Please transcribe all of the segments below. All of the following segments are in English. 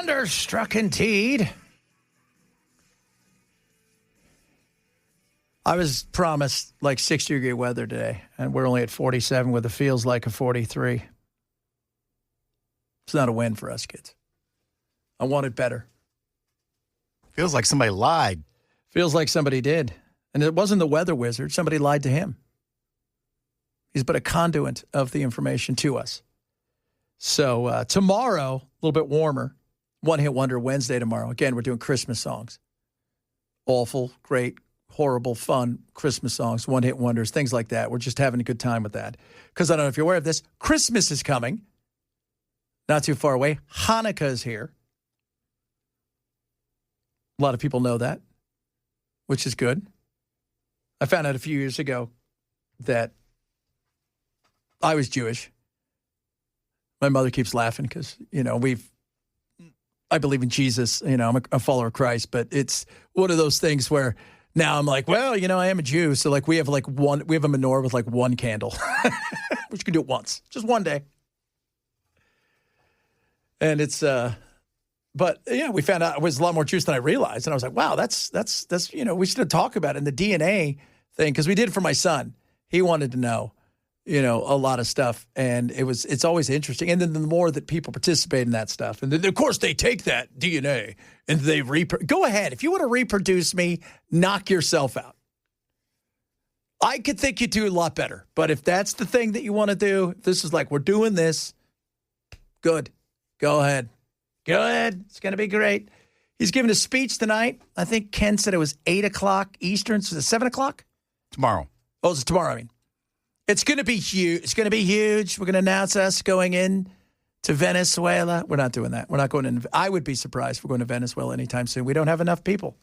Thunderstruck indeed. I was promised like 60-degree weather today, and we're only at 47 with it feels like a 43. It's not a win for us, kids. I want it better. Feels like somebody lied. Feels like somebody did. And it wasn't the weather wizard. Somebody lied to him. He's but a conduit of the information to us. So tomorrow, a little bit warmer. One-hit wonder Wednesday tomorrow. Again, we're doing Christmas songs. Awful, great, horrible, fun Christmas songs, one-hit wonders, things like that. We're just having a good time with that. Because I don't know if you're aware of this, Christmas is coming. Not too far away. Hanukkah is here. A lot of people know that, which is good. I found out a few years ago that I was Jewish. My mother keeps laughing because, I believe in Jesus. I'm a follower of Christ, but it's one of those things where now I'm like, well, I am a Jew. So like we have a menorah with like one candle, which you can do it once, just one day. And it's, but yeah, we found out it was a lot more Jewish than I realized. And I was like, wow, that's, we should talk about it. And the DNA thing, because we did it for my son. He wanted to know, a lot of stuff. And it's always interesting. And then the more that people participate in that stuff, and then of course they take that DNA and they go ahead. If you want to reproduce me, knock yourself out. I could think you do a lot better. But if that's the thing that you want to do, this is like, we're doing this. Good. Go ahead. Go ahead. It's going to be great. He's giving a speech tonight. I think Ken said it was 8 o'clock Eastern. So it's 7 o'clock? Tomorrow. Oh, it's tomorrow, I mean. It's going to be huge. It's going to be huge. We're going to announce us going in to Venezuela. We're not doing that. We're not going in. I would be surprised if we're going to Venezuela anytime soon. We don't have enough people.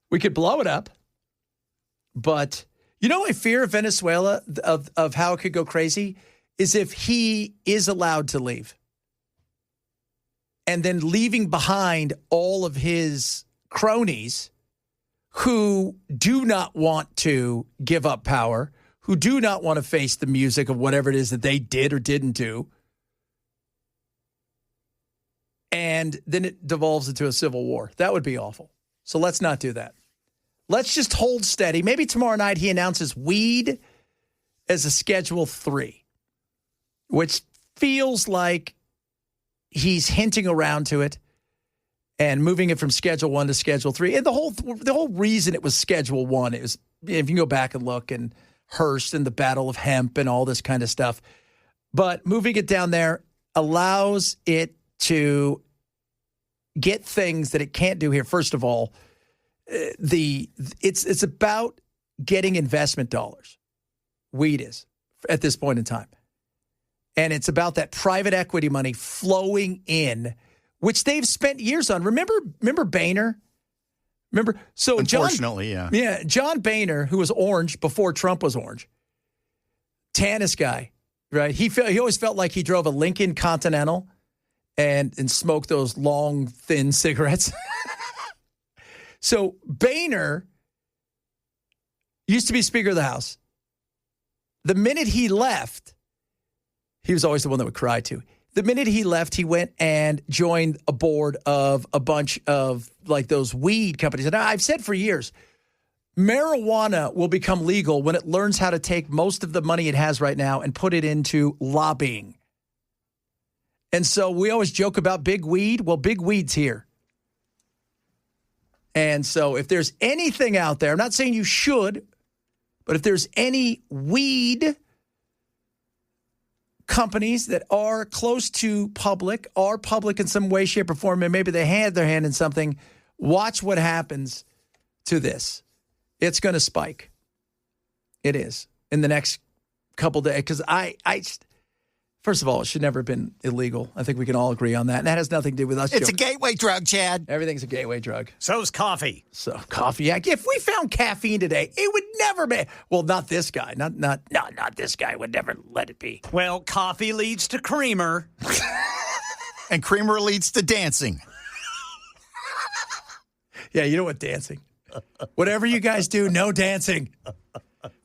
We could blow it up. But, my fear of Venezuela, of how it could go crazy, is if he is allowed to leave. And then leaving behind all of his cronies who do not want to give up power, who do not want to face the music of whatever it is that they did or didn't do. And then it devolves into a civil war. That would be awful. So let's not do that. Let's just hold steady. Maybe tomorrow night he announces weed as a Schedule 3, which feels like he's hinting around to it and moving it from Schedule 1 to Schedule 3. And the whole reason it was Schedule 1 is, if you go back and look, and Hearst and the Battle of Hemp and all this kind of stuff. But moving it down there allows it to get things that it can't do here. First of all, it's about getting investment dollars. Weed is at this point in time. And it's about that private equity money flowing in, which they've spent years on. Remember Boehner? Remember? So unfortunately, yeah. Yeah, John Boehner, who was orange before Trump was orange. Tannis guy, right? He always felt like he drove a Lincoln Continental and smoked those long, thin cigarettes. So Boehner used to be Speaker of the House. The minute he left, he was always the one that would cry too. The minute he left, he went and joined a board of a bunch of like those weed companies. And I've said for years, marijuana will become legal when it learns how to take most of the money it has right now and put it into lobbying. And so we always joke about big weed. Well, big weed's here. And so if there's anything out there, I'm not saying you should, but if there's any weed companies that are close to public, are public in some way, shape, or form, and maybe they had their hand in something, watch what happens to this. It's going to spike. It is in the next couple days. Because first of all, it should never have been illegal. I think we can all agree on that. And that has nothing to do with us. It's a gateway drug, Chad. Everything's a gateway drug. So's coffee. So coffee. Yeah. If we found caffeine today, it would never be. Well, not this guy. Not this guy would never let it be. Well, coffee leads to creamer. And creamer leads to dancing. Yeah, you know what? Dancing. Whatever you guys do, no dancing.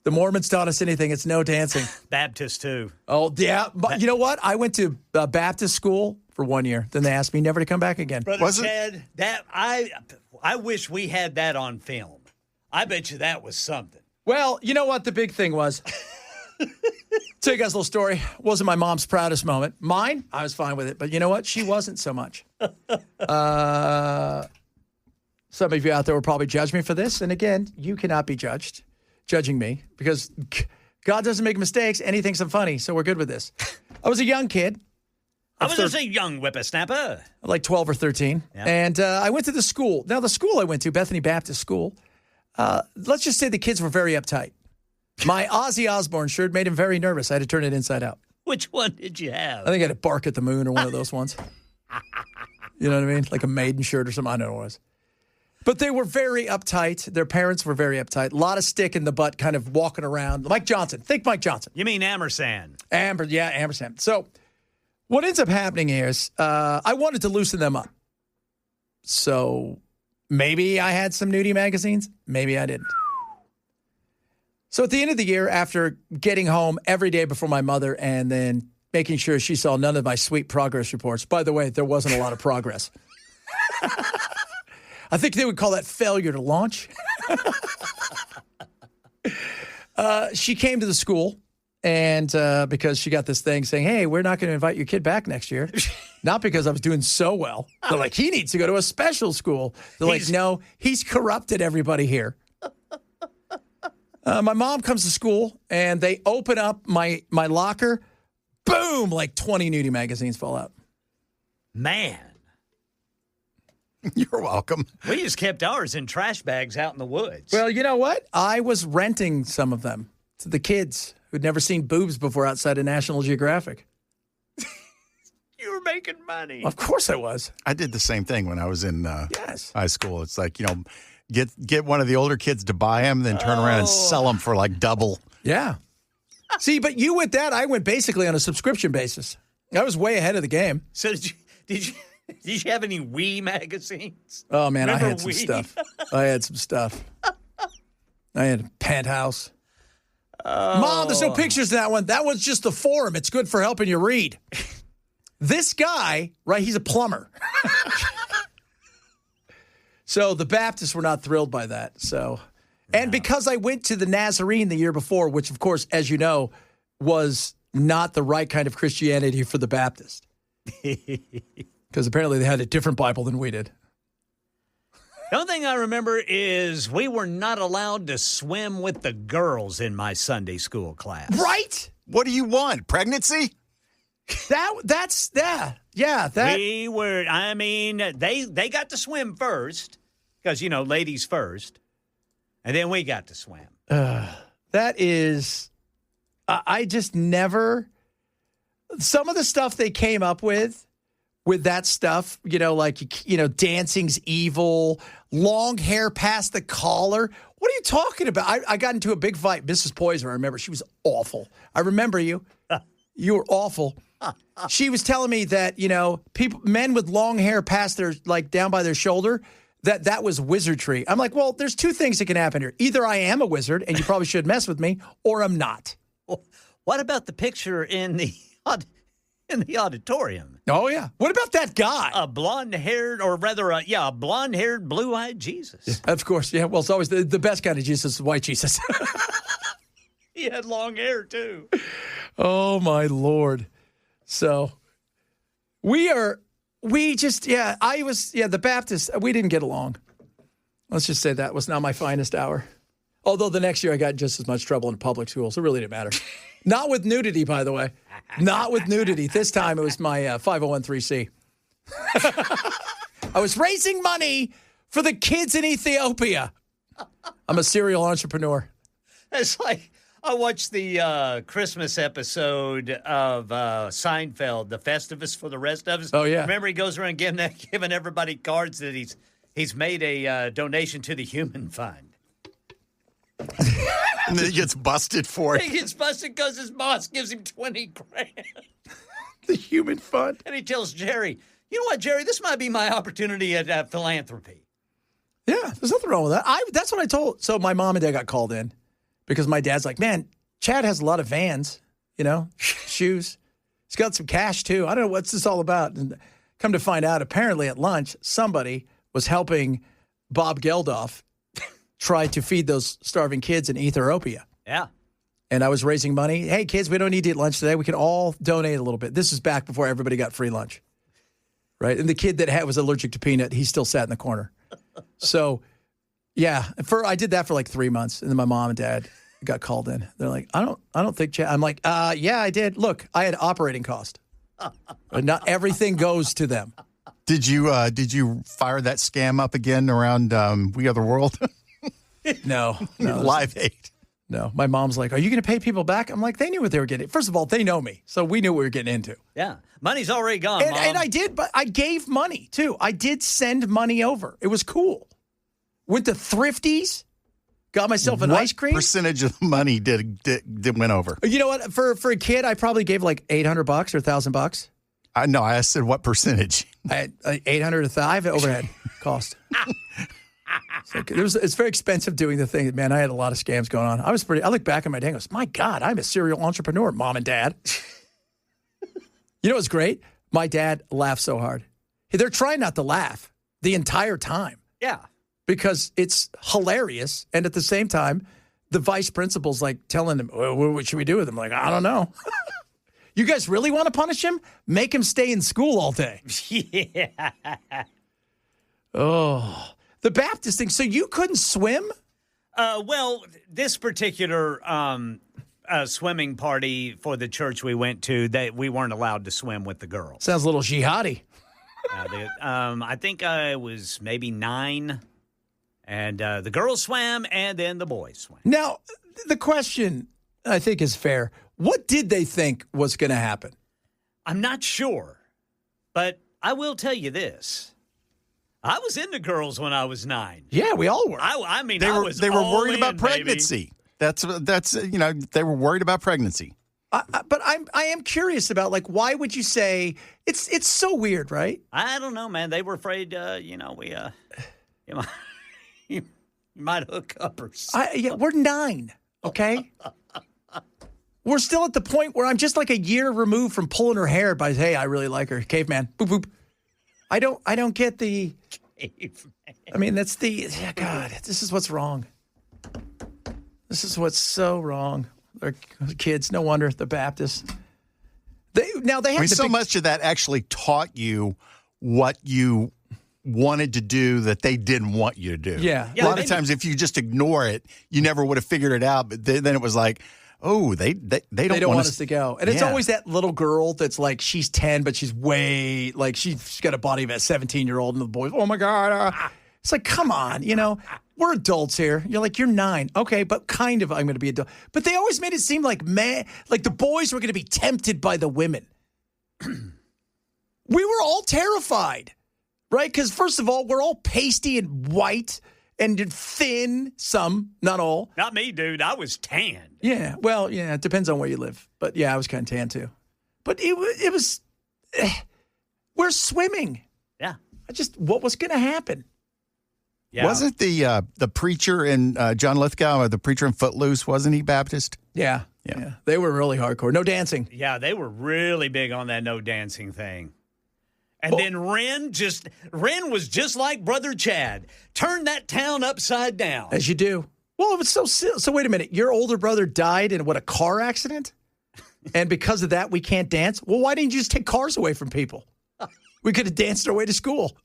The Mormons taught us anything. It's no dancing. Baptist, too. Oh, yeah. But you know what? I went to Baptist school for 1 year. Then they asked me never to come back again. Brother Ted, I wish we had that on film. I bet you that was something. Well, you know what the big thing was? Tell you guys a little story. Wasn't my mom's proudest moment. Mine, I was fine with it. But you know what? She wasn't so much. Some of you out there will probably judge me for this. And again, you cannot be judging me, because God doesn't make mistakes and he thinks I'm funny. So we're good with this. I was a young kid. I was just a young whippersnapper. Like 12 or 13. Yeah. And I went to the school. Now, the school I went to, Bethany Baptist School, let's just say the kids were very uptight. My Ozzy Osbourne shirt made him very nervous. I had to turn it inside out. Which one did you have? I think I had to Bark at the Moon or one of those ones. You know what I mean? Like a Maiden shirt or something. I don't know what it was. But they were very uptight. Their parents were very uptight. A lot of stick in the butt, kind of walking around. Mike Johnson. Think Mike Johnson. You mean Ampersand? Ampersand. So what ends up happening is I wanted to loosen them up. So maybe I had some nudie magazines. Maybe I didn't. So at the end of the year, after getting home every day before my mother and then making sure she saw none of my sweet progress reports. By the way, there wasn't a lot of progress. I think they would call that failure to launch. She came to the school, and because she got this thing saying, hey, we're not going to invite your kid back next year. Not because I was doing so well. They're like, he needs to go to a special school. They're like, no, he's corrupted everybody here. My mom comes to school, and they open up my locker. Boom, like 20 nudie magazines fall out. Man. You're welcome. We just kept ours in trash bags out in the woods. Well, you know what? I was renting some of them to the kids who'd never seen boobs before outside of National Geographic. You were making money. Of course I was. I did the same thing when I was in Yes. high school. It's like, get one of the older kids to buy them, then turn around and sell them for like double. Yeah. See, but you with that, I went basically on a subscription basis. I was way ahead of the game. So did you have any Wii magazines? Oh, man, Remember I had some Wii? stuff. I had some stuff. I had a Penthouse. Oh. Mom, there's no pictures in that one. That one's just the forum. It's good for helping you read. This guy, right, he's a plumber. So the Baptists were not thrilled by that. So, and because I went to the Nazarene the year before, which, of course, as you know, was not the right kind of Christianity for the Baptist. Because apparently they had a different Bible than we did. The only thing I remember is we were not allowed to swim with the girls in my Sunday school class. Right? What do you want? Pregnancy? That's that. We were, I mean, they got to swim first because, ladies first. And then we got to swim. That is, I just never, some of the stuff they came up with that stuff, dancing's evil, long hair past the collar. What are you talking about? I got into a big fight. Mrs. Poyser, I remember, she was awful. I remember you. You were awful. She was telling me that, men with long hair past their, down by their shoulder, that was wizardry. I'm like, well, there's two things that can happen here. Either I am a wizard and you probably should mess with me, or I'm not. What about the picture in the auditorium? Oh, yeah. What about that guy? A blonde-haired, or rather, a blonde-haired, blue-eyed Jesus. Of course, yeah. Well, it's always the best kind of Jesus is white Jesus. He had long hair, too. Oh, my Lord. So the Baptists, we didn't get along. Let's just say that was not my finest hour. Although the next year I got just as much trouble in public schools. It really didn't matter. Not with nudity, by the way. Not with nudity. This time it was my 501(c)(3). I was raising money for the kids in Ethiopia. I'm a serial entrepreneur. It's like I watched the Christmas episode of Seinfeld, the Festivus for the Rest of Us. Oh, yeah. Remember he goes around giving everybody cards that he's made a donation to the Human Fund. And then he gets busted for it. He gets busted because his boss gives him $20,000. The Human Fund. And he tells Jerry, you know what, Jerry, this might be my opportunity at philanthropy. Yeah, there's nothing wrong with that. That's what I told. So my mom and dad got called in because my dad's like, man, Chad has a lot of Vans, shoes. He's got some cash too. I don't know what's this all about. And come to find out, apparently at lunch, somebody was helping Bob Geldof try to feed those starving kids in Ethiopia. Yeah. And I was raising money. Hey, kids, we don't need to eat lunch today. We can all donate a little bit. This is back before everybody got free lunch, right? And the kid that was allergic to peanut, he still sat in the corner. So, yeah, I did that for like 3 months, and then my mom and dad got called in. They're like, I don't think Chad. I'm like, yeah, I did. Look, I had operating cost. But not everything goes to them. Did you fire that scam up again around We Are the World? No. Live Aid. No, my mom's like, are you going to pay people back? I'm like, they knew what they were getting. First of all, they know me, so we knew what we were getting into. Yeah, money's already gone, Mom. And I did, but I gave money, too. I did send money over. It was cool. Went to Thrifties, got myself an ice cream. What percentage of the money did went over? You know what? For a kid, I probably gave like $800 or $1,000. No, I said what percentage? I had 800 to 5 overhead cost. It's very expensive doing the thing. Man, I had a lot of scams going on. I look back at my day and goes, my God, I'm a serial entrepreneur, Mom and Dad. You know what's great? My dad laughs so hard. They're trying not to laugh the entire time. Yeah. Because it's hilarious. And at the same time, the vice principal's like telling them, well, what should we do with him? Like, I don't know. You guys really want to punish him? Make him stay in school all day. Yeah. Oh. The Baptist thing. So you couldn't swim? Well, this particular swimming party for the church we went to, we weren't allowed to swim with the girls. Sounds a little jihadi. I think I was maybe 9, and the girls swam, and then the boys swam. Now, the question, I think, is fair. What did they think was going to happen? I'm not sure, but I will tell you this. I was into girls when I was 9. Yeah, we all were. I mean, they were worried about baby. pregnancy. That's they were worried about pregnancy. But I am curious about, like, why would you say it's so weird, right? I don't know, man. They were afraid, you might hook up or something. Yeah, we're 9, okay? We're still at the point where I'm just like a year removed from pulling her hair by, hey, I really like her, caveman, boop boop. I don't get the. I mean, that's the. Yeah, God, this is what's wrong. This is what's so wrong. They're kids. No wonder the Baptists. They have so much of that actually taught you what you wanted to do that they didn't want you to do. Yeah. A lot of times, if you just ignore it, you never would have figured it out. But then it was like, oh, they don't want us to go. And it's always that little girl that's like, she's 10, but she's way, like, she's got a body of a 17-year-old, and the boys, oh my God. It's like, come on, we're adults here. You're like, you're 9. Okay, but kind of I'm going to be adult. But they always made it seem like, like the boys were going to be tempted by the women. We were all terrified, right? Because first of all, we're all pasty and white and thin, some, not all. Not me, dude. I was tan. Yeah, well, yeah, it depends on where you live. But yeah, I was kind of tan too. But it was, we're swimming. Yeah. What was going to happen? Yeah. Wasn't the preacher in John Lithgow, or the preacher in Footloose, wasn't he Baptist? Yeah. They were really hardcore. No dancing. Yeah, they were really big on that no dancing thing. And then Ren was just like Brother Chad. Turned that town upside down. As you do. Well, it was so wait a minute. Your older brother died in a car accident? And because of that, we can't dance? Well, why didn't you just take cars away from people? We could have danced our way to school.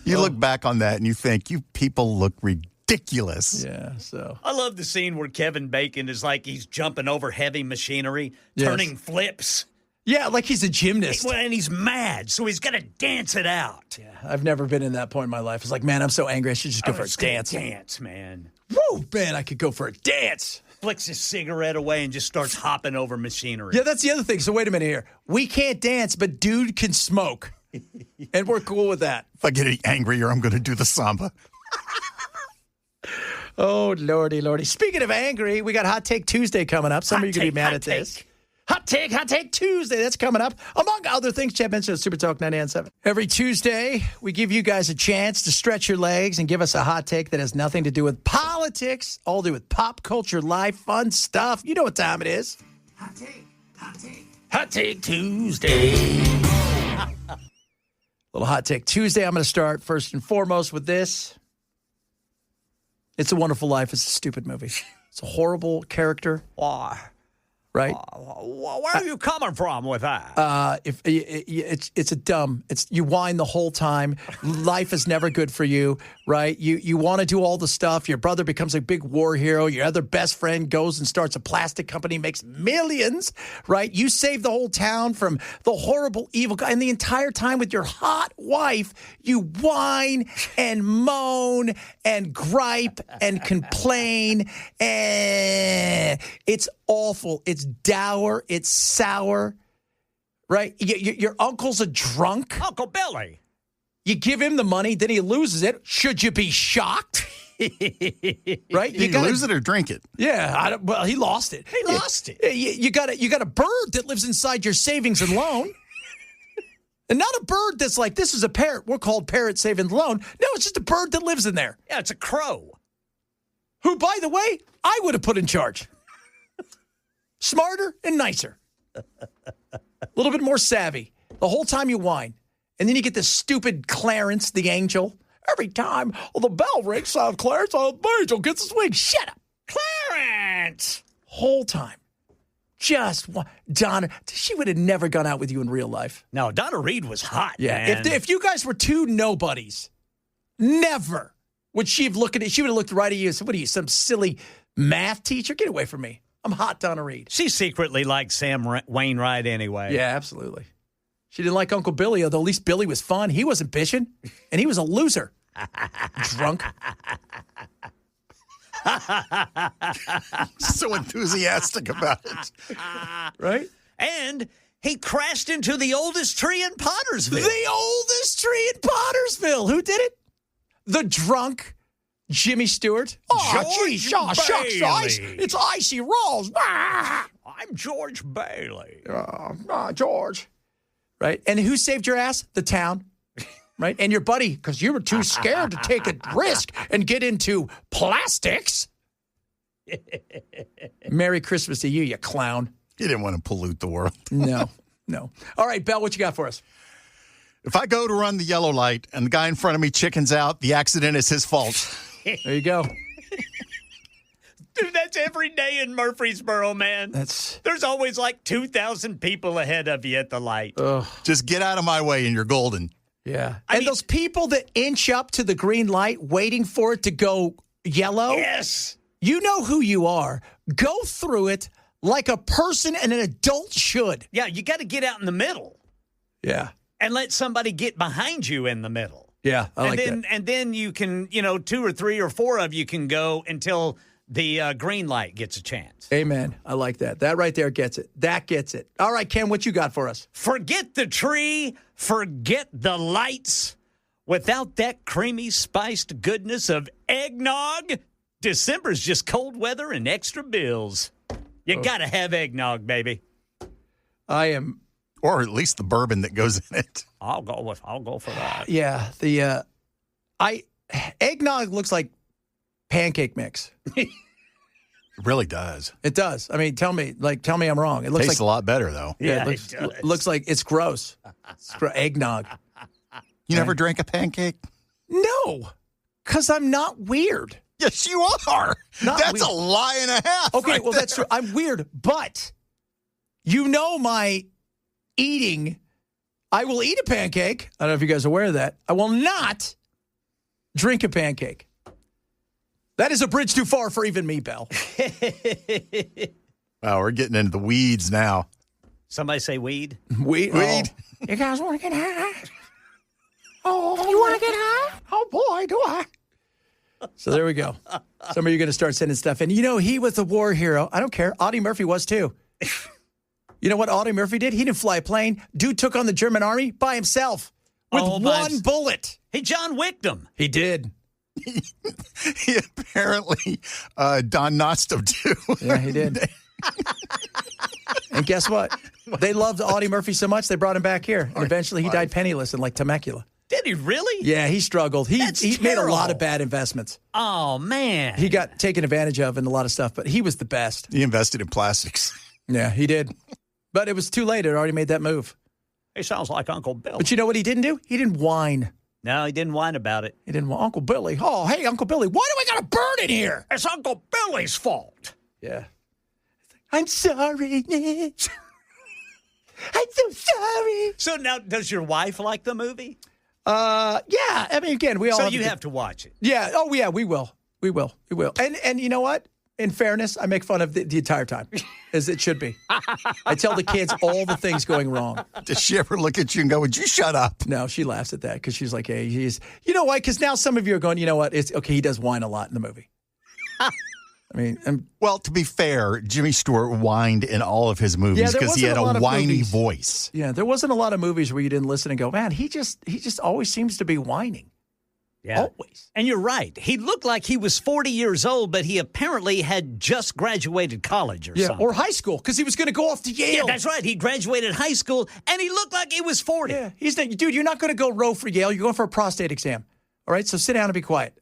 You look back on that and you think, you people look ridiculous. Yeah, so. I love the scene where Kevin Bacon is like he's jumping over heavy machinery, turning flips. Yeah, like he's a gymnast. And he's mad, so he's got to dance it out. Yeah, I've never been in that point in my life. It's like, man, I'm so angry. I should just go for a dance. Dance, man. Woo, man, I could go for a dance. Flicks his cigarette away and just starts hopping over machinery. Yeah, that's the other thing. So wait a minute here. We can't dance, but dude can smoke. And we're cool with that. If I get any angrier, I'm going to do the samba. Oh, lordy. Speaking of angry, we got Hot Take Tuesday coming up. Some of you going to be mad at this. Hot Take Tuesday. That's coming up. Among other things, Chad Benson at Super Talk 99.7. Every Tuesday, we give you guys a chance to stretch your legs and give us a hot take that has nothing to do with politics, all to do with pop culture, life, fun stuff. You know what time it is. Hot Take Tuesday. Little Hot Take Tuesday. I'm going to start first and foremost with this. It's a Wonderful Life. It's a stupid movie. It's a horrible character. Why? Right? Where are you coming from with that? It's a dumb. You whine the whole time. Life is never good for you, right? You want to do all the stuff. Your brother becomes a big war hero. Your other best friend goes and starts a plastic company, makes millions, right? You save the whole town from the horrible evil guy. And the entire time with your hot wife, you whine and moan and gripe and complain. It's awful. It's dour. It's sour, right? Your uncle's a drunk. Uncle Billy. You give him the money, then he loses it. Should you be shocked? Right? You lose it or drink it? Yeah. Well, he lost it. He lost it. You got a bird that lives inside your savings and loan. And not a bird that's like, this is a parrot. We're called parrot savings and loan. No, it's just a bird that lives in there. Yeah, it's a crow. Who, by the way, I would have put in charge. Smarter and nicer. A little bit more savvy. The whole time you whine. And then you get this stupid Clarence, the angel. Every time the bell rings, Clarence, the angel gets his wings. Shut up. Clarence! Whole time. Just Donna, she would have never gone out with you in real life. No, Donna Reed was hot, Yeah. man. If you guys were two nobodies, never would she have looked at it. She would have looked right at you and said, what are you, some silly math teacher? Get away from me. I'm hot Donna Reed. She secretly liked Sam Wainwright anyway. Yeah, absolutely. She didn't like Uncle Billy, although at least Billy was fun. He wasn't bitching, and he was a loser. Drunk. So enthusiastic about it. Right? And he crashed into the oldest tree in Pottersville. The oldest tree in Pottersville. Who did it? The drunk Jimmy Stewart. George Shucks, Bailey. it's Icy Rolls. I'm George Bailey. George. Right? And who saved your ass? The town. Right? And your buddy, because you were too scared to take a risk and get into plastics. Merry Christmas to you, you clown. You didn't want to pollute the world. No. All right, Belle, what you got for us? If I go to run the yellow light and the guy in front of me chickens out, the accident is his fault. There you go. Dude, that's every day in Murfreesboro, man. There's always like 2,000 people ahead of you at the light. Just get out of my way and you're golden. Yeah. And those people that inch up to the green light waiting for it to go yellow. Yes. You know who you are. Go through it like a person and an adult should. Yeah, you got to get out in the middle. Yeah. And let somebody get behind you in the middle. Yeah, I like that. And then you can, 2 or 3 or 4 of you can go until the green light gets a chance. Amen. I like that. That right there gets it. That gets it. All right, Ken, what you got for us? Forget the tree. Forget the lights. Without that creamy, spiced goodness of eggnog, December's just cold weather and extra bills. You got to have eggnog, baby. I am. Or at least the bourbon that goes in it. I'll go for that. Yeah. Eggnog looks like pancake mix. It really does. It does. I mean, tell me I'm wrong. It looks Tastes like a lot better, though. Yeah, it does. looks like it's gross. Eggnog. You never drank a pancake? No, because I'm not weird. Yes, you are. That's weird. a lie and a half. Okay, right well, that's true. I'm weird, but my eating. I will eat a pancake. I don't know if you guys are aware of that. I will not drink a pancake. That is a bridge too far for even me, Belle. Wow, we're getting into the weeds now. Somebody say weed? Weed. Weed. Oh. You guys want to get high? Oh, you want to get high? Oh, boy, do I. So there we go. Some of you are going to start sending stuff in. He was the war hero. I don't care. Audie Murphy was too. You know what Audie Murphy did? He didn't fly a plane. Dude took on the German army by himself with one bullet. He John Wicked him. He did. He apparently Don Knotts too. Yeah, he did. And guess what? They loved Audie Murphy so much, they brought him back here. And eventually he died penniless in like Temecula. Did he really? Yeah, he struggled. He made a lot of bad investments. Oh, man. He got taken advantage of in a lot of stuff, but he was the best. He invested in plastics. Yeah, he did. But it was too late. It already made that move. He sounds like Uncle Bill. But you know what he didn't do? He didn't whine. No, he didn't whine about it. He didn't whine. Uncle Billy. Oh, hey, Uncle Billy, why do I got a bird in here? It's Uncle Billy's fault. Yeah. I'm sorry, Nick. I'm so sorry. So now, does your wife like the movie? Yeah. I mean, again, we all. So you have to watch it. Yeah. Oh, yeah. We will. We will. We will. And you know what? In fairness, I make fun of the entire time, as it should be. I tell the kids all the things going wrong. Does she ever look at you and go, would you shut up? No, she laughs at that because she's like, hey, he's, you know why? Because now some of you are going, you know what? It's okay. He does whine a lot in the movie. I mean, well, to be fair, Jimmy Stewart whined in all of his movies because he had a whiny voice. Yeah, there wasn't a lot of movies where you didn't listen and go, man, he just always seems to be whining. Yeah. Always. And you're right. He looked like he was 40 years old, but he apparently had just graduated college or something. Or high school, because he was going to go off to Yale. Yeah, that's right. He graduated high school, and he looked like he was 40. Yeah, dude, you're not going to go row for Yale. You're going for a prostate exam. All right, so sit down and be quiet.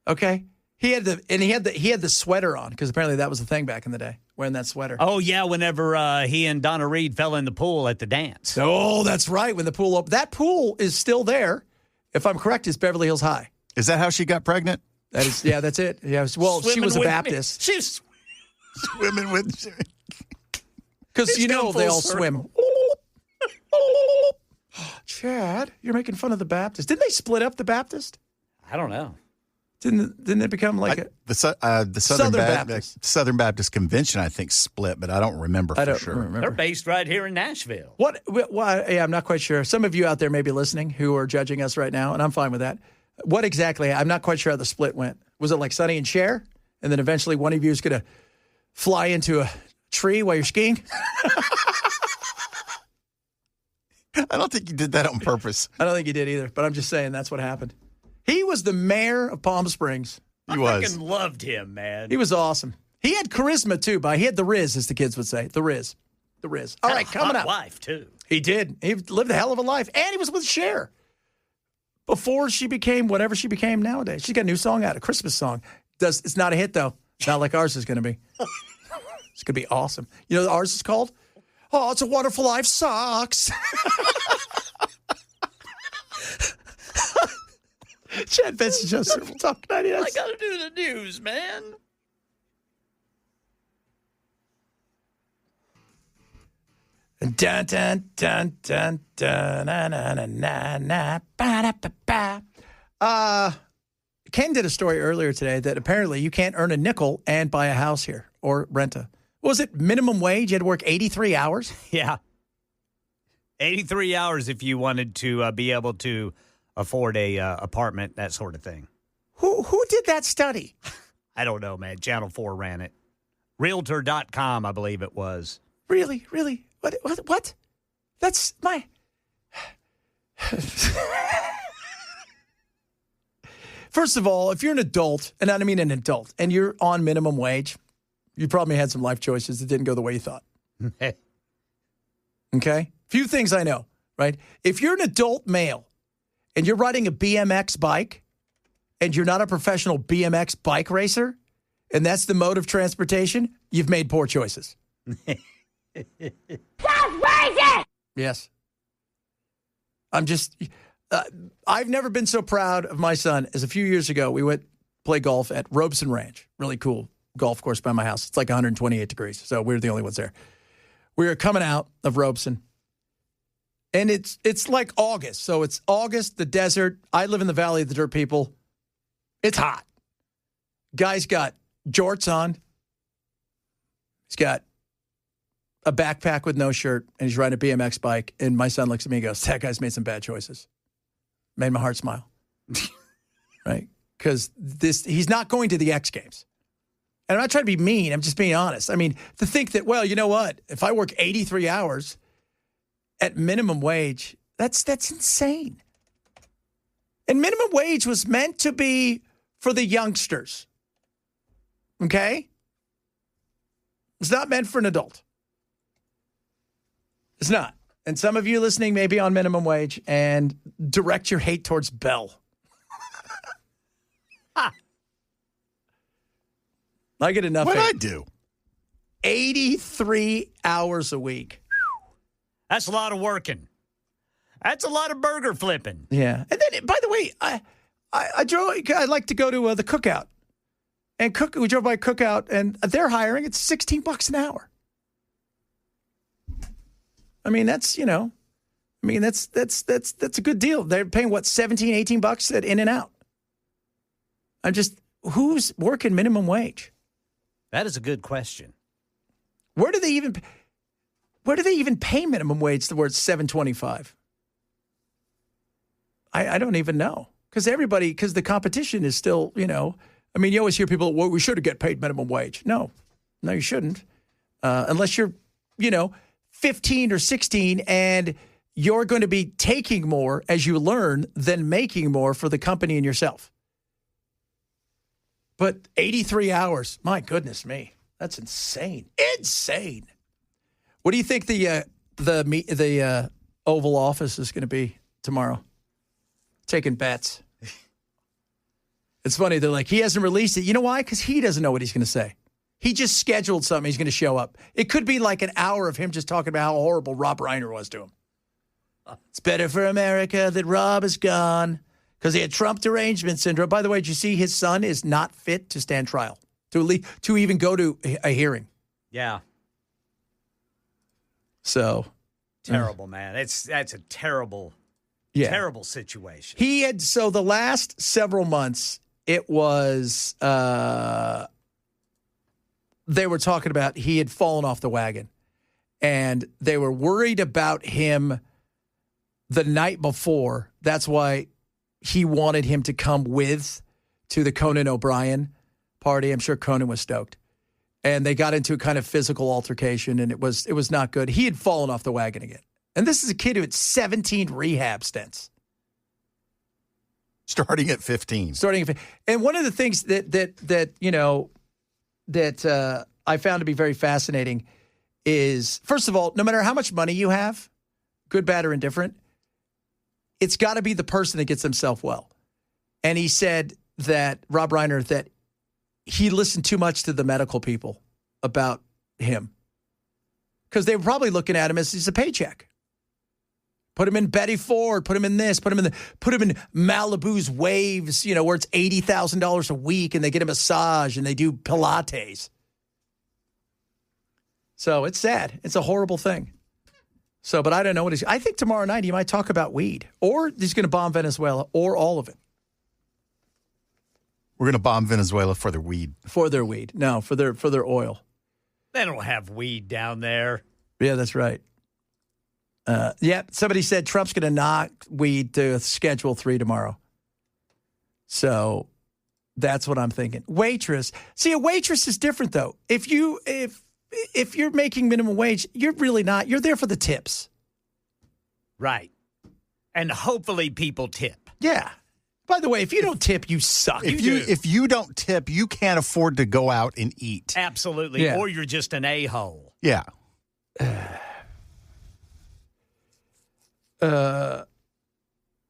Okay? He had the sweater on, because apparently that was the thing back in the day, wearing that sweater. Oh, yeah, whenever he and Donna Reed fell in the pool at the dance. Oh, that's right, when the pool opened. That pool is still there. If I'm correct, it's Beverly Hills High. Is that how she got pregnant? That is, yeah, that's it. Yeah, well, she was a Baptist. She's swimming with. Because you know they all swim. Chad, you're making fun of the Baptist. Didn't they split up the Baptist? I don't know. Didn't it become like the Southern Baptist Convention? I think split, but I don't remember for sure. Remember. They're based right here in Nashville. Yeah, I'm not quite sure. Some of you out there may be listening who are judging us right now, and I'm fine with that. What exactly? I'm not quite sure how the split went. Was it like Sonny and Cher, and then eventually one of you is going to fly into a tree while you're skiing? I don't think you did that on purpose. I don't think you did either, but I'm just saying that's what happened. He was the mayor of Palm Springs. He was. I fucking loved him, man. He was awesome. He had charisma, too, but he had the Riz, as the kids would say. The Riz. The Riz. All right, coming up. Wife, too. He did. He lived a hell of a life. And he was with Cher before she became whatever she became nowadays. She got a new song out, a Christmas song. It's not a hit, though. Not like ours is going to be. It's going to be awesome. You know what ours is called? Oh, It's a Wonderful Life Sucks. Chad Benson, Joseph, Talk 99. I got to do the news, man. Dun dun dun dun dun na na na na na ba da ba ba. Ken did a story earlier today that apparently you can't earn a nickel and buy a house here or rent a. What was it, minimum wage? You had to work 83 hours? Yeah. 83 hours if you wanted to be able to afford a apartment, that sort of thing. Who did that study? I don't know, man. Channel 4 ran it. Realtor.com, I believe it was. Really? Really? What? That's my... First of all, if you're an adult, and I don't mean an adult, and you're on minimum wage, you probably had some life choices that didn't go the way you thought. Okay? Few things I know, right? If you're an adult male and you're riding a BMX bike and you're not a professional BMX bike racer, and that's the mode of transportation, you've made poor choices. That's racist! Yes. I've never been so proud of my son as a few years ago. We went play golf at Robeson Ranch. Really cool golf course by my house. It's like 128 degrees, so we were the only ones there. We were coming out of Robeson, and it's like August. So it's August, the desert. I live in the Valley of the Dirt People. It's hot. Guy's got jorts on. He's got a backpack with no shirt, and he's riding a BMX bike. And my son looks at me and goes, that guy's made some bad choices. Made my heart smile. Right? Because he's not going to the X Games. And I'm not trying to be mean. I'm just being honest. I mean, to think that, well, you know what? If I work 83 hours at minimum wage, that's insane. And minimum wage was meant to be for the youngsters. Okay? It's not meant for an adult. It's not. And some of you listening may be on minimum wage and direct your hate towards Bell. I get enough. What'd I do? 83 hours a week. That's a lot of working. That's a lot of burger flipping. Yeah. And then, by the way, I like to go to the Cookout. And we drove by Cookout, and they're hiring. It's $16 an hour. I mean, that's a good deal. They're paying, what, $17, $18 at In-N-Out. Who's working minimum wage? That is a good question. Where do they even pay minimum wage where it's $7.25? I don't even know. Because the competition is still, you always hear people, well, we should get paid minimum wage. No, you shouldn't. Unless you're, 15 or 16 and you're going to be taking more as you learn than making more for the company and yourself. But 83 hours, my goodness me, that's insane. Insane. What do you think the Oval Office is going to be tomorrow? Taking bets. It's funny. They're like, he hasn't released it. You know why? Because he doesn't know what he's going to say. He just scheduled something. He's going to show up. It could be like an hour of him just talking about how horrible Rob Reiner was to him. It's better for America that Rob is gone because he had Trump derangement syndrome. By the way, did you see his son is not fit to stand trial, to even go to a hearing? Yeah. So. Terrible, man. That's a terrible, terrible situation. So the last several months, it was, they were talking about he had fallen off the wagon. And they were worried about him the night before. That's why he wanted him to come to the Conan O'Brien party. I'm sure Conan was stoked. And they got into a kind of physical altercation, and it was not good. He had fallen off the wagon again. And this is a kid who had 17 rehab stints. Starting at 15. And one of the things that I found to be very fascinating is, first of all, no matter how much money you have, good, bad, or indifferent, it's got to be the person that gets themselves well. And he said that, Rob Reiner, that he listened too much to the medical people about him because they were probably looking at him as he's a paycheck. Put him in Betty Ford, put him in this, put him in Malibu's Waves, where it's $80,000 a week and they get a massage and they do Pilates. So it's sad. It's a horrible thing. So, but I don't know what I think tomorrow night he might talk about weed, or he's going to bomb Venezuela, or all of it. We're going to bomb Venezuela for their weed. For their weed. No, for their oil. They don't have weed down there. Yeah, that's right. Somebody said Trump's going to knock weed to Schedule 3 tomorrow. So that's what I'm thinking. Waitress. See, a waitress is different, though. If you're making minimum wage, you're really not. You're there for the tips. Right. And hopefully people tip. Yeah. By the way, if you don't tip, you suck. If you don't tip, you can't afford to go out and eat. Absolutely. Yeah. Or you're just an a-hole. Yeah. I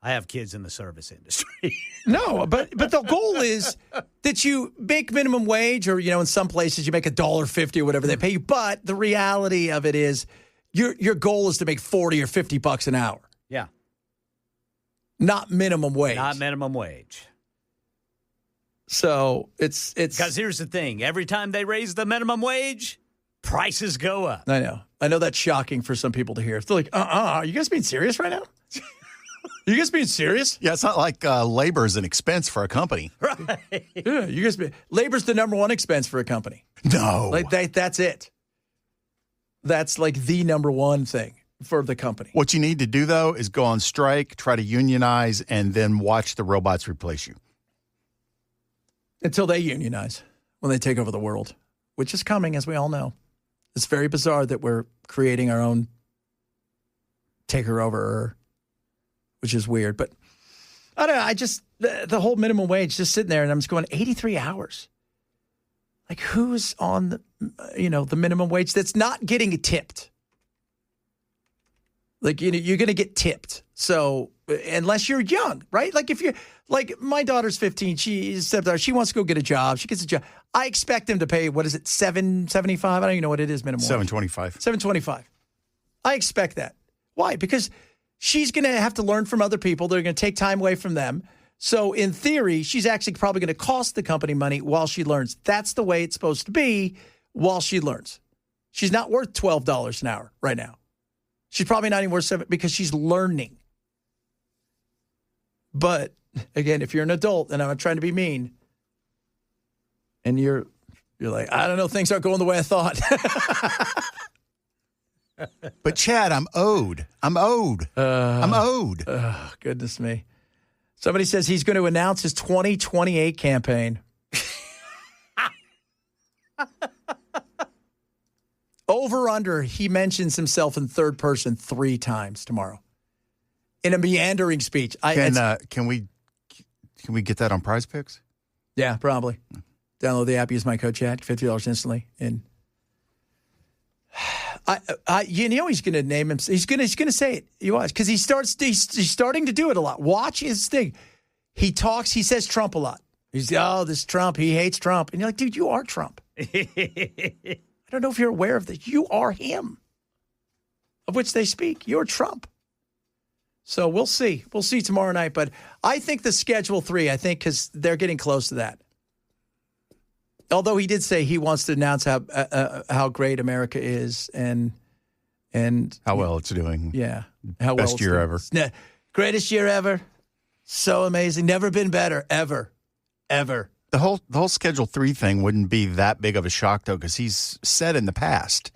have kids in the service industry. No, but the goal is that you make minimum wage, or in some places you make $1.50 or whatever they pay you. But the reality of it is, your goal is to make $40 or $50 an hour. Yeah, not minimum wage. Not minimum wage. So it's because here's the thing: every time they raise the minimum wage, prices go up. I know that's shocking for some people to hear. They're like, are you guys being serious right now? You guys being serious? Yeah, it's not like labor is an expense for a company. Right. Yeah, labor's the number one expense for a company. No. That's it. That's like the number one thing for the company. What you need to do, though, is go on strike, try to unionize, and then watch the robots replace you. Until they unionize, when they take over the world, which is coming, as we all know. It's very bizarre that we're creating our own taker-over, which is weird. But I don't know. The whole minimum wage, just sitting there, and I'm just going, 83 hours. Like, who's on the, the minimum wage that's not getting tipped? Like, you're going to get tipped. So unless you're young, right? Like if you're like my daughter's 15, she wants to go get a job. She gets a job. I expect them to pay, what is it, $7.75? I don't even know what it is minimum wage. $7.25. $7.25. I expect that. Why? Because she's going to have to learn from other people. They're going to take time away from them. So in theory, she's actually probably going to cost the company money while she learns. That's the way it's supposed to be while she learns. She's not worth $12 an hour right now. She's probably not even worth $7 because she's learning. But again, if you're an adult, and I'm not trying to be mean, and you're like, I don't know, things aren't going the way I thought. But Chad, I'm owed. Oh, goodness me. Somebody says he's going to announce his 2028 campaign. Over under, he mentions himself in third person 3 times tomorrow in a meandering speech. Can we get that on Prize Picks? Yeah, probably. Download the app, use my code Chad, $50 instantly. And he's going to name him. He's going to say it. You watch, because he's starting to do it a lot. Watch his thing. He talks. He says Trump a lot. This Trump. He hates Trump. And you're like, dude, you are Trump. I don't know if you're aware of this. You are him, of which they speak. You're Trump. So we'll see. We'll see tomorrow night. But I think the Schedule 3, because they're getting close to that. Although he did say he wants to announce how great America is and how well it's doing. Yeah. How well Best year ever. Greatest year ever. So amazing. Never been better. Ever. The whole Schedule 3 thing wouldn't be that big of a shock, though, because he's said in the past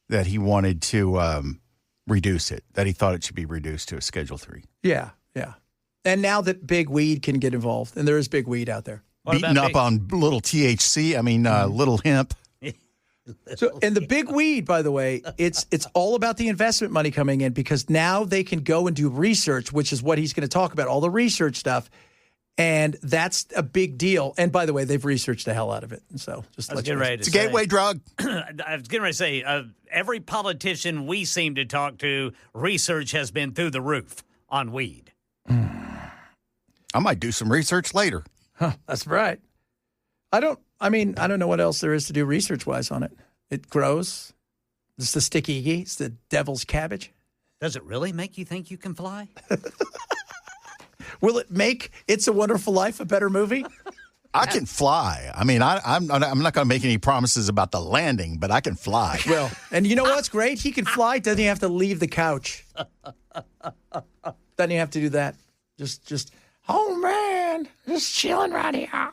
that he wanted to reduce it, that he thought it should be reduced to a Schedule 3. Yeah. And now that big weed can get involved, and there is big weed out there. Beating up on little THC, little hemp. So, and the big weed, by the way, it's all about the investment money coming in, because now they can go and do research, which is what he's going to talk about, all the research stuff. And that's a big deal. And by the way, they've researched the hell out of it. And so just let you know. It's a gateway drug. I was getting ready to say, every politician we seem to talk to, research has been through the roof on weed. I might do some research later. Huh, that's right. I don't know what else there is to do research-wise on it. It grows. It's the sticky icky. It's the devil's cabbage. Does it really make you think you can fly? Will it make It's a Wonderful Life a better movie? I can fly. I'm not going to make any promises about the landing, but I can fly. Well, and you know what's great? He can fly. Doesn't he have to leave the couch? Doesn't he have to do that? Just, oh, man, just chilling right here.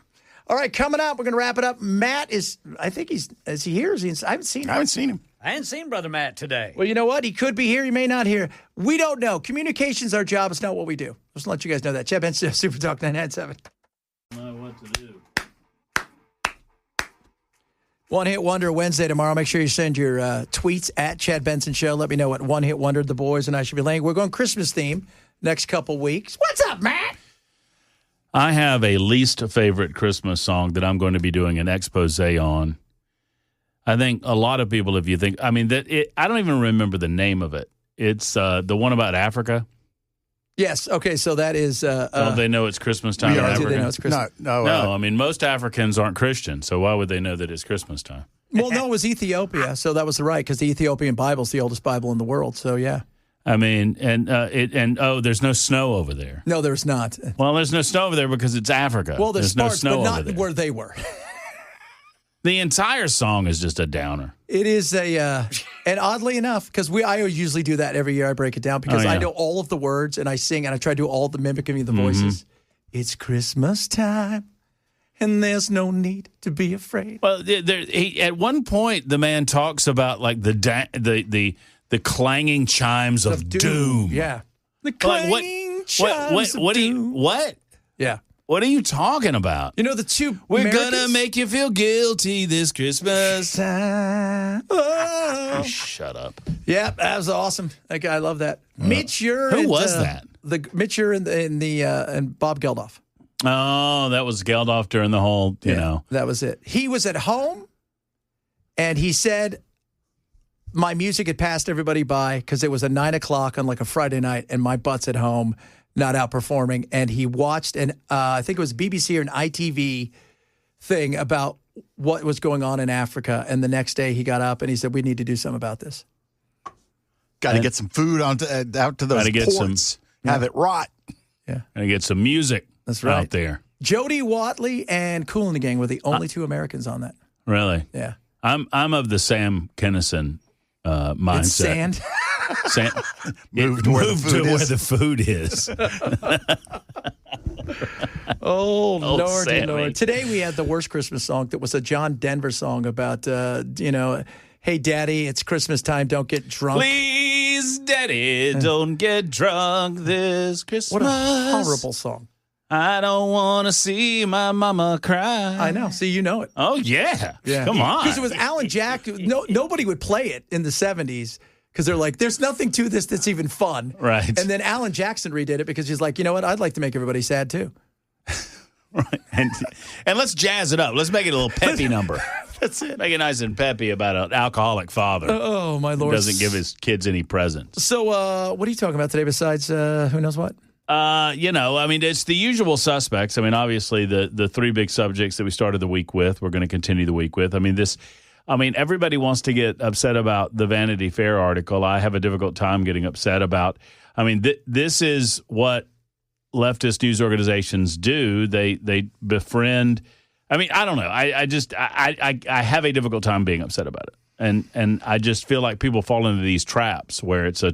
All right, coming up, we're going to wrap it up. Matt is he here? I haven't seen him. I haven't seen Brother Matt today. Well, you know what? He could be here. He may not here. We don't know. Communication's our job. It's not what we do. Just to let you guys know that. Chad Benson, Super Talk 997. Know what to do. One Hit Wonder Wednesday tomorrow. Make sure you send your tweets at Chad Benson Show. Let me know what One Hit Wonder the boys and I should be laying. We're going Christmas theme next couple weeks. What's up, Matt? I have a least favorite Christmas song that I'm going to be doing an expose on. I think a lot of people, if you think, I don't even remember the name of it. It's the one about Africa. Yes. Okay. So that is. Don't they know it's Christmas time in Africa? Do they know it's Christmas? No. Most Africans aren't Christian, so why would they know that it's Christmas time? Well, no, it was Ethiopia, so that was right, because the Ethiopian Bible is the oldest Bible in the world. So yeah. There's no snow over there. No, there's not. Well, there's no snow over there because it's Africa. Well, there's no parts, snow but not over there. where they were. The entire song is just a downer. It is and oddly enough, because I usually do that every year. I break it down because I know all of the words and I sing and I try to do all the mimicking of the voices. It's Christmas time and there's no need to be afraid. Well, at one point the man talks about like the clanging chimes of doom. Yeah, the clanging chimes of doom. What? Yeah. What are you talking about? You know, the two We're going to make you feel guilty this Christmas. Oh. Shut up. Yeah, that was awesome. I love that. Mitch Ure. Who was that? Mitch Ure and Bob Geldof. Oh, that was Geldof during the whole, you know. That was it. He was at home And he said my music had passed everybody by because it was a 9 o'clock on like a Friday night and my butt's at home, not out performing. And he watched I think it was BBC or an ITV thing about what was going on in Africa. And the next day he got up and he said, we need to do something about this. Got to get some food out to those ports. Have it rot. Yeah. And get some music That's right. out there. Jody Watley and Kool and the Gang were the only two Americans on that. Really? Yeah. I'm of the Sam Kinison mindset. It's sand. Move to where the food is. Oh, Lordy, Sammy. Lord. Today we had the worst Christmas song that was a John Denver song about, hey, Daddy, it's Christmas time. Don't get drunk. Please, Daddy, don't get drunk this Christmas. What a horrible song. I don't want to see my mama cry. I know. See, you know it. Oh, yeah. Yeah. Come on. Because it was Alan Jack. Nobody would play it in the 70s because they're like, there's nothing to this that's even fun. Right. And then Alan Jackson redid it because he's like, you know what? I'd like to make everybody sad too. Right. And let's jazz it up. Let's make it a little peppy number. That's it. Make it nice and peppy about an alcoholic father Oh, my who Lord. doesn't give his kids any presents. So what are you talking about today besides who knows what? It's the usual suspects. I mean, obviously, the three big subjects that we started the week with, we're going to continue the week with. Everybody wants to get upset about the Vanity Fair article. I have a difficult time getting upset about. This is what leftist news organizations do. They befriend. I don't know. I have a difficult time being upset about it. And I just feel like people fall into these traps where it's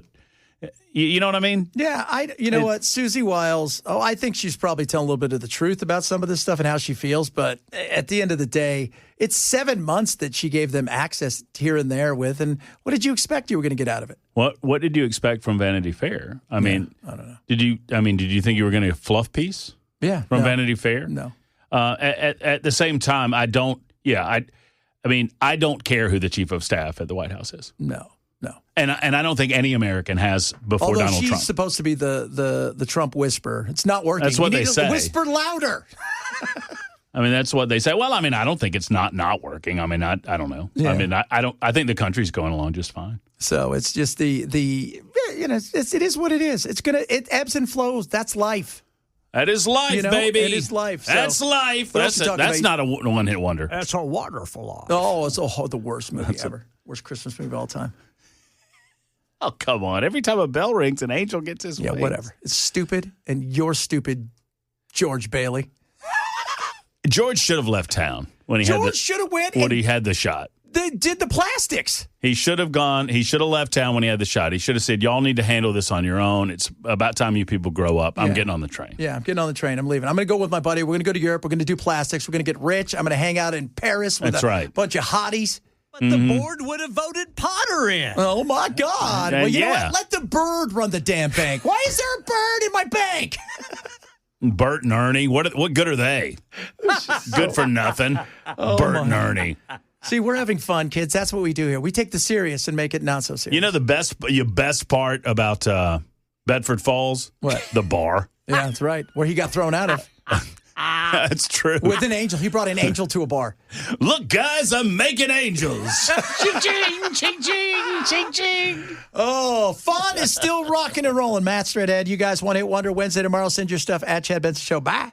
you know what I mean? Yeah, you know what? Susie Wiles, I think she's probably telling a little bit of the truth about some of this stuff and how she feels. But at the end of the day, it's 7 months that she gave them access here and there with. And what did you expect you were going to get out of it? What did you expect from Vanity Fair? I don't know. Did you think you were going to get a fluff piece? Yeah. From Vanity Fair? No. At the same time, I don't care who the chief of staff at the White House is. No. And I don't think any American has before Although Donald she's Trump. supposed to be the Trump whisperer. It's not working. That's what You they need to say. Whisper louder. That's what they say. Well, I don't think it's not working. I don't know. Yeah. I think the country's going along just fine. So it's just it is what it is. It ebbs and flows. That's life. That is life, baby. It is life. So. That's life. What else you talking That's about? not a one-hit wonder. That's a wonderful life. Oh, it's the worst movie ever. Worst Christmas movie of all time. Oh, come on. Every time a bell rings, an angel gets his Yeah, wings. whatever. It's stupid, and you're stupid, George Bailey. George should have left town when he should have went. when he had the shot. They did the plastics. He should have gone. He should have left town when he had the shot. He should have said, y'all need to handle this on your own. It's about time you people grow up. I'm getting on the train. Yeah, I'm getting on the train. I'm leaving. I'm going to go with my buddy. We're going to go to Europe. We're going to do plastics. We're going to get rich. I'm going to hang out in Paris with bunch of hotties. But the board would have voted Potter in. Oh, my God. Well, you know yeah. what? Let the bird run the damn bank. Why is there a bird in my bank? Bert and Ernie, what good are they? Good for nothing. Bert and Ernie. See, we're having fun, kids. That's what we do here. We take the serious and make it not so serious. You know the best part about Bedford Falls? What? The bar. Yeah, that's right. Where he got thrown out of. That's true. With an angel. He brought an angel to a bar. Look, guys, I'm making angels. Ching, ching, ching, ching, ching. Oh, fun is still rocking and rolling. Matt Strathead, you guys want to hit Wonder Wednesday tomorrow. Send your stuff at Chad Benson Show. Bye.